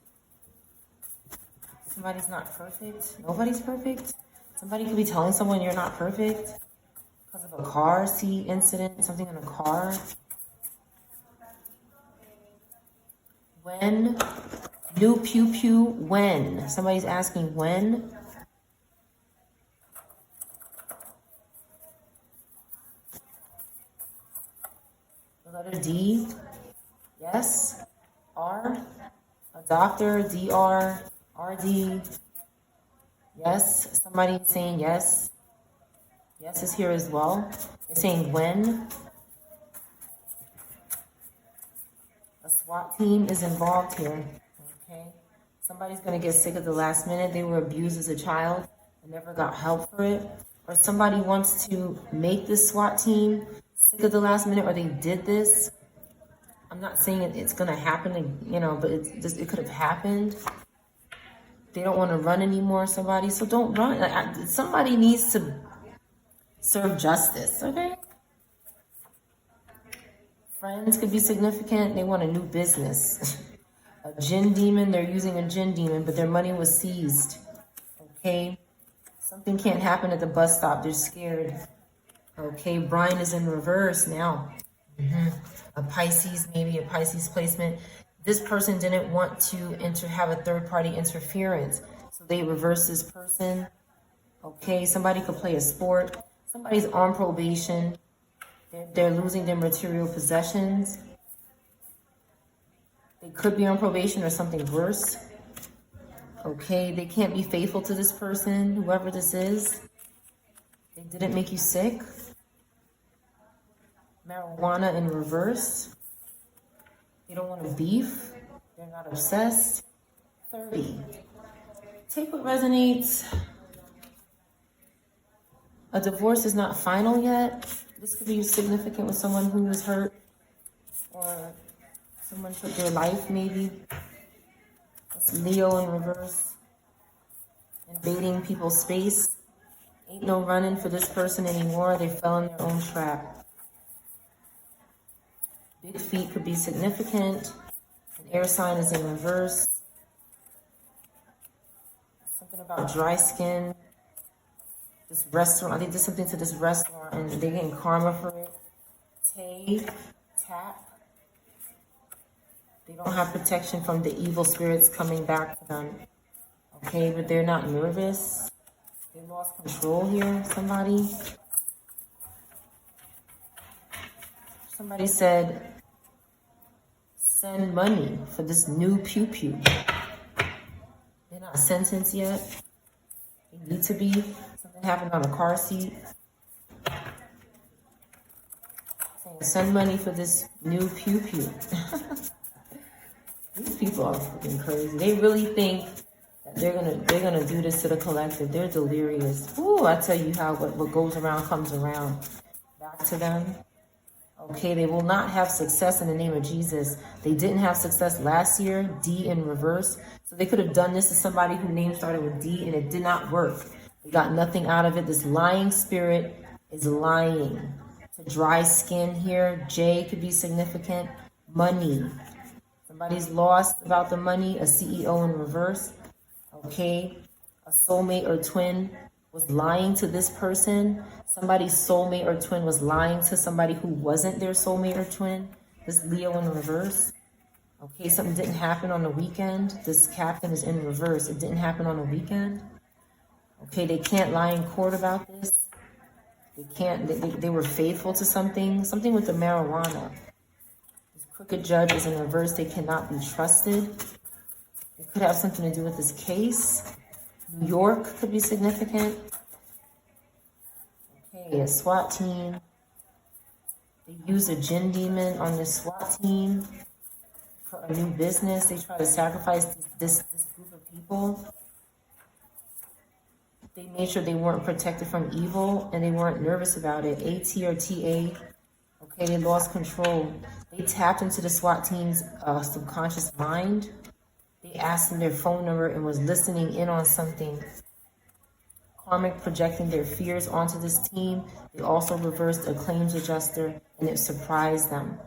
Somebody's not perfect. Nobody's perfect. Somebody could be telling someone you're not perfect because of a car seat incident, something in a car. When? New pew pew, when? Somebody's asking when. The letter D, yes. R, a doctor, DR, RD, yes. Somebody saying yes. Yes is here as well. They're saying when. A SWAT team is involved here. Okay. Somebody's going to get sick at the last minute. They were abused as a child and never got help for it. Or somebody wants to make this SWAT team sick at the last minute, or they did this. I'm not saying it's going to happen, you know, but it could have happened. They don't want to run anymore, somebody. So don't run. Somebody needs to serve justice, okay? Friends could be significant. They want a new business. A gin demon, they're using a gin demon, but their money was seized, okay? Something can't happen at the bus stop. They're scared. Okay, Brian is in reverse now. A Pisces, maybe a Pisces placement. This person didn't want to have a third-party interference, so they reversed this person. Okay, somebody could play a sport. Somebody's on probation. They're losing their material possessions. They could be on probation or something worse. Okay, they can't be faithful to this person, whoever this is. They didn't make you sick. Marijuana in reverse. They don't want to beef. They're not obsessed. 30. Take what resonates. A divorce is not final yet. This could be significant with someone who was hurt or someone took their life, maybe. That's Leo in reverse. Invading people's space. Ain't no running for this person anymore. They fell in their own trap. Big feet could be significant. An air sign is in reverse. Some Something about dry skin. This restaurant, they did something to this restaurant and they're getting karma for it. Tap. They don't have protection from the evil spirits coming back to them. Okay, but they're not nervous. They lost control here, somebody. Somebody said, send money for this new pew-pew. They're not sentenced yet. They need to be. Something happened on a car seat. Saying, send money for this new pew-pew. These people are fucking crazy. They really think that they're gonna do this to the collective. They're delirious. Ooh, I tell you how what goes around comes around back to them. Okay, they will not have success in the name of Jesus. They didn't have success last year, D in reverse. So they could have done this to somebody whose name started with D and it did not work. They got nothing out of it. This lying spirit is lying. To dry skin here, J could be significant. Money. Somebody's lost about the money, a CEO in reverse. Okay, a soulmate or twin was lying to this person. Somebody's soulmate or twin was lying to somebody who wasn't their soulmate or twin. This Leo in reverse. Okay, something didn't happen on the weekend. This captain is in reverse. It didn't happen on the weekend. Okay, they can't lie in court about this. They can't, they were faithful to something with the marijuana. This crooked judge is in reverse. They cannot be trusted. It could have something to do with this case. New York could be significant. Okay, a SWAT team. They use a jinn demon on this SWAT team for a new business. They try to sacrifice this group of people. They made sure they weren't protected from evil and they weren't nervous about it. AT or TA. Okay, they lost control. They tapped into the SWAT team's subconscious mind. They asked them their phone number and was listening in on something. Karmic projecting their fears onto this team. They also reversed a claims adjuster and it surprised them.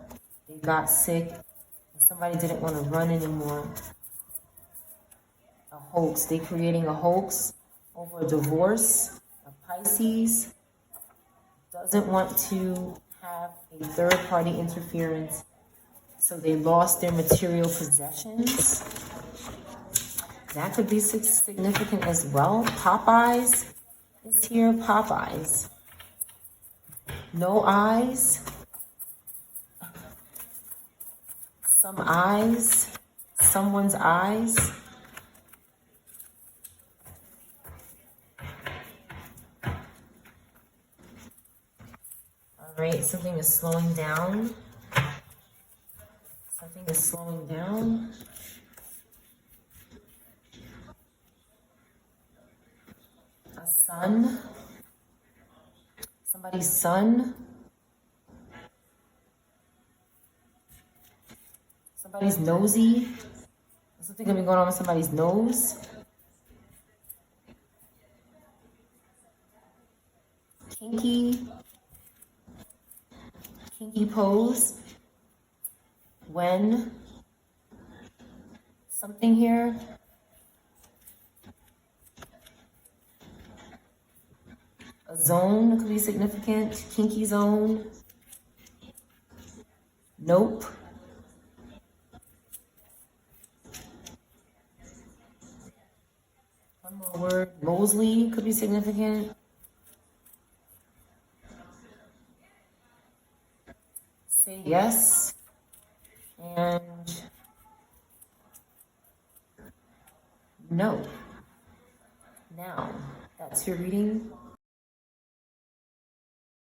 They got sick and somebody didn't want to run anymore. A hoax. They creating a hoax over a divorce. A Pisces doesn't want to have a third-party interference, so they lost their material possessions. That could be significant as well. Popeyes is here. Popeyes. No eyes. Some eyes. Someone's eyes. All right, something is slowing down. Something is slowing down. A son. Somebody's son. Somebody's nosy. There's something gonna be going on with somebody's nose. Kinky pose. When something here. A zone could be significant. Kinky zone. Nope. One more word. Mosley could be significant. Say yes. And no. Now, that's your reading.